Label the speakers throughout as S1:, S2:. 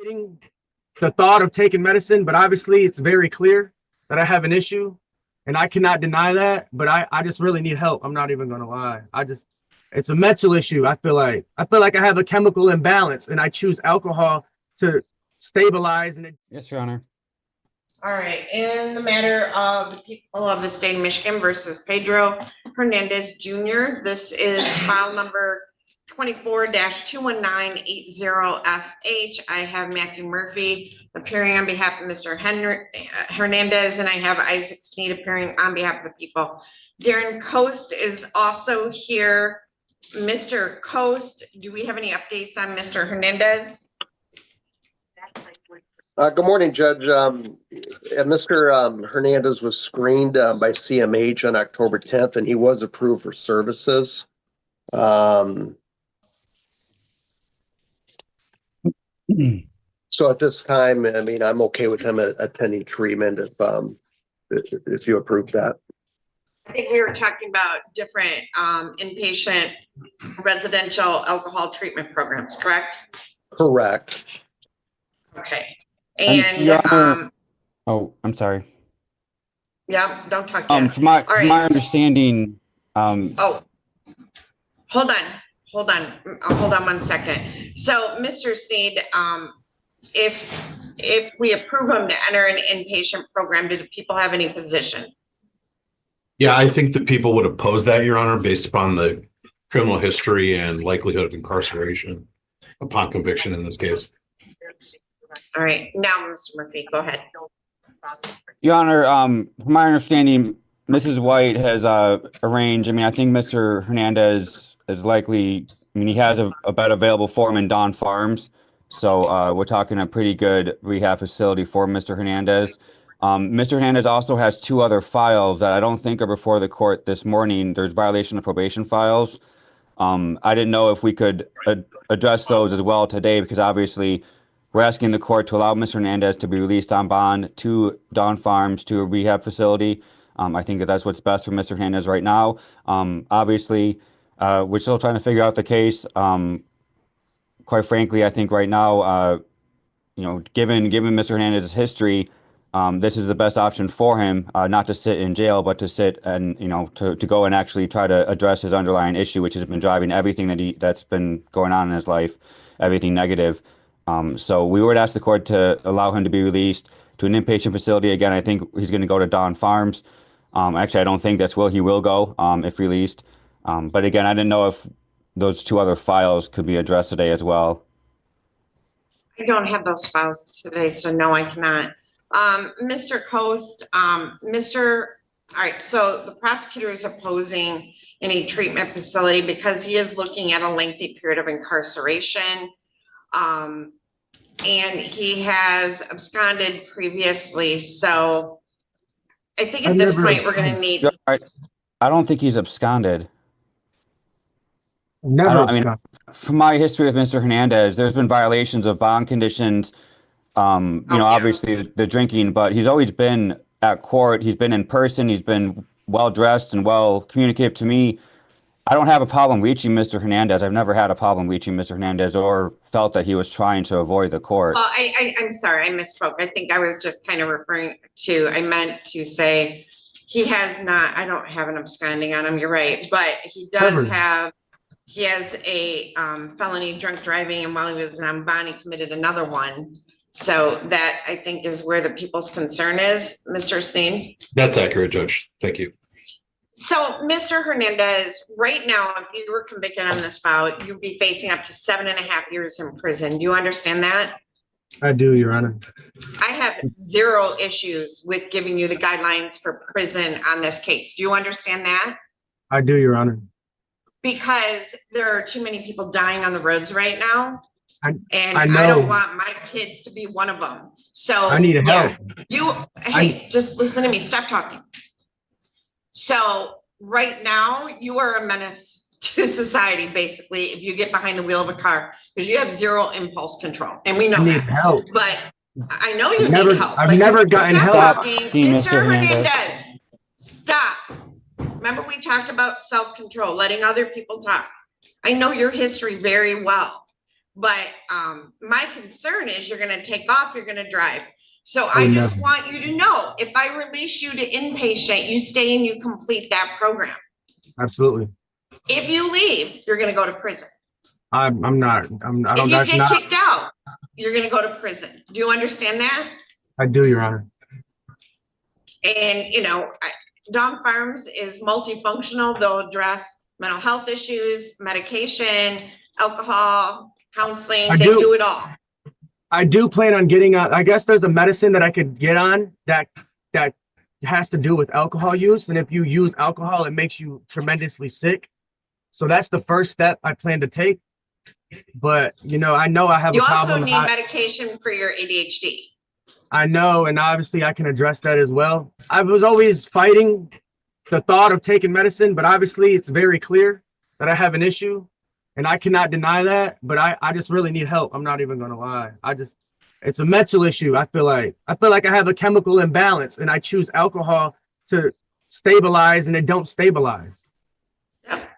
S1: debating the thought of taking medicine, but obviously it's very clear that I have an issue and I cannot deny that, but I just really need help. I'm not even gonna lie. It's a mental issue. I feel like I have a chemical imbalance and I choose alcohol to stabilize and
S2: Yes, Your Honor.
S3: All right, in the matter of the people of the state of Michigan versus Pedro Hernandez Jr., this is file number 24-21980FH. I have Matthew Murphy appearing on behalf of Mr. Hernandez, and I have Isaac Sneed appearing on behalf of the people. Darren Coast is also here. Mr. Coast, do we have any updates on Mr. Hernandez?
S4: Good morning, Judge. Mr. Hernandez was screened by CMH on October 10th, and he was approved for services. So at this time, I mean, I'm okay with him attending treatment if you approve that.
S3: I think we were talking about different inpatient residential alcohol treatment programs, correct?
S4: Correct.
S3: Okay.
S2: Your Honor, oh, I'm sorry.
S3: Yeah, don't talk yet.
S2: From my understanding,
S3: oh, hold on one second. So, Mr. Sneed, if we approve him to enter an inpatient program, do the people have any position?
S5: Yeah, I think the people would oppose that, Your Honor, based upon the criminal history and likelihood of incarceration upon conviction in this case.
S3: All right, now, Mr. Murphy, go ahead.
S2: Your Honor, from my understanding, Mrs. White has arranged. I mean, I think Mr. Hernandez is likely. I mean, he has a bed available for him in Don Farms, so we're talking a pretty good rehab facility for Mr. Hernandez. Mr. Hernandez also has two other files that I don't think are before the court this morning. There's violation of probation files. I didn't know if we could address those as well today, because obviously we're asking the court to allow Mr. Hernandez to be released on bond to Don Farms, to a rehab facility. I think that's what's best for Mr. Hernandez right now. Obviously, we're still trying to figure out the case. Quite frankly, I think right now, given Mr. Hernandez's history, this is the best option for him, not to sit in jail, but to sit and, to go and actually try to address his underlying issue, which has been driving everything that's been going on in his life, everything negative. So we would ask the court to allow him to be released to an inpatient facility. Again, I think he's going to go to Don Farms. Actually, I don't think he will go if released. But again, I didn't know if those two other files could be addressed today as well.
S3: I don't have those files today, so no, I cannot. Mr. Coast, all right, so the prosecutor is opposing any treatment facility because he is looking at a lengthy period of incarceration. And he has absconded previously, so I think at this point we're going to need.
S2: I don't think he's absconded. From my history with Mr. Hernandez, there's been violations of bond conditions. Obviously the drinking, but he's always been at court. He's been in person. He's been well dressed and well communicative to me. I don't have a problem reaching Mr. Hernandez. I've never had a problem reaching Mr. Hernandez or felt that he was trying to avoid the court.
S3: Well, I'm sorry, I misspoke. I think I was just kind of referring to, I meant to say he has not, I don't have an absconding on him, you're right, but he does have, he has a felony drunk driving, and while he was on bond, he committed another one. So that, I think, is where the people's concern is, Mr. Sneed.
S5: That's accurate, Judge. Thank you.
S3: So, Mr. Hernandez, right now, if you were convicted on this file, you'd be facing up to 7.5 years in prison. Do you understand that?
S1: I do, Your Honor.
S3: I have zero issues with giving you the guidelines for prison on this case. Do you understand that?
S1: I do, Your Honor.
S3: Because there are too many people dying on the roads right now. I don't want my kids to be one of them. So
S1: I need help.
S3: Just listen to me. Stop talking. So right now you are a menace to society, basically, if you get behind the wheel of a car, because you have zero impulse control. And we know that.
S1: Help.
S3: But I know you need help.
S1: I've never gotten help.
S3: Mr. Hernandez, stop. Remember we talked about self-control, letting other people talk. I know your history very well. But my concern is you're gonna take off, you're gonna drive. So I
S1: no.
S3: just want you to know, if I release you to inpatient, you stay and you complete that program.
S1: Absolutely.
S3: If you leave, you're gonna go to prison.
S1: I don't,
S3: If you
S1: that's
S3: get
S1: not,
S3: kicked out, you're gonna go to prison. Do you understand that?
S1: I do, Your Honor.
S3: And, you know, Dawn Farms is multifunctional. They'll address mental health issues, medication, alcohol, counseling.
S1: I
S3: They
S1: do.
S3: do it all.
S1: I do plan on getting I guess there's a medicine that I could get on that has to do with alcohol use. And if you use alcohol, it makes you tremendously sick. So that's the first step I plan to take. But, you know I have
S3: You
S1: a
S3: also
S1: problem.
S3: need medication for your ADHD.
S1: I know, and obviously I can address that as well. I was always fighting the thought of taking medicine, but obviously it's very clear that I have an issue, and I cannot deny that. But I just really need help. I'm not even gonna lie. It's a mental issue. I feel like I have a chemical imbalance, and I choose alcohol to stabilize, and it don't stabilize.
S3: Yep.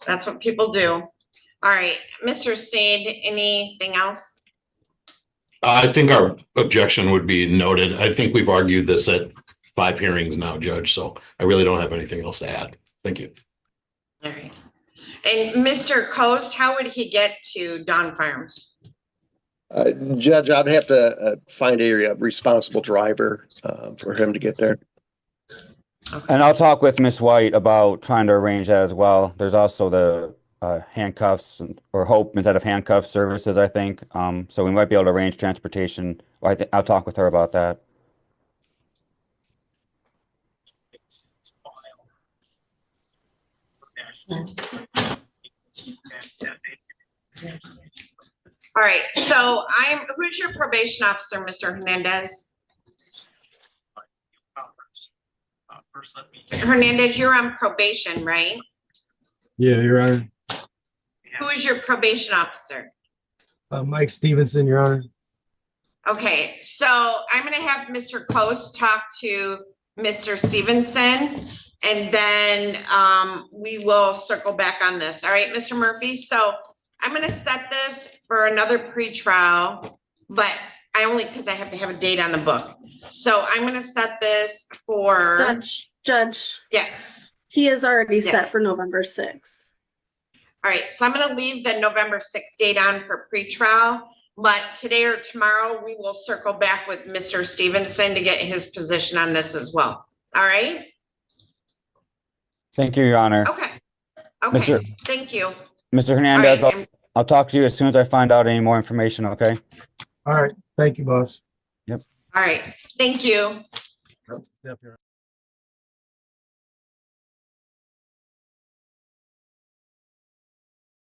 S3: That's what people do. All right, Mr. Sneed, anything else?
S5: I think our objection would be noted. I think we've argued this at 5 hearings now, Judge, so I really don't have anything else to add. Thank you.
S3: All right. And Mr. Coast, how would he get to Dawn Farms?
S4: Judge, I'd have to find a responsible driver for him to get there.
S2: And I'll talk with Miss White about trying to arrange that as well. There's also the handcuffs or hope instead of handcuff services, I think. So we might be able to arrange transportation. I'll talk with her about that.
S3: All right, so who's your probation officer, Mr. Hernandez? Hernandez, you're on probation, right?
S1: Yeah, Your Honor.
S3: Who is your probation officer?
S1: Mike Stevenson, Your Honor.
S3: Okay, so I'm gonna have Mr. Coast talk to Mr. Stevenson, and then we will circle back on this. All right, Mr. Murphy, so I'm gonna set this for another pretrial, but because I have to have a date on the book. So I'm gonna set this for.
S6: Judge,
S3: Yes.
S6: he is already
S3: Yes.
S6: set for November 6th.
S3: All right, so I'm gonna leave the November 6th date on for pretrial, but today or tomorrow, we will circle back with Mr. Stevenson to get his position on this as well. All right?
S2: Thank you, Your Honor.
S3: Okay. Okay,
S2: Mr.
S3: thank you.
S2: Mr.
S3: All
S2: Hernandez,
S3: right,
S2: I'll talk to you as soon as I find out any more information, okay?
S1: All right. Thank you, boss.
S3: all right, thank you.
S1: Yep.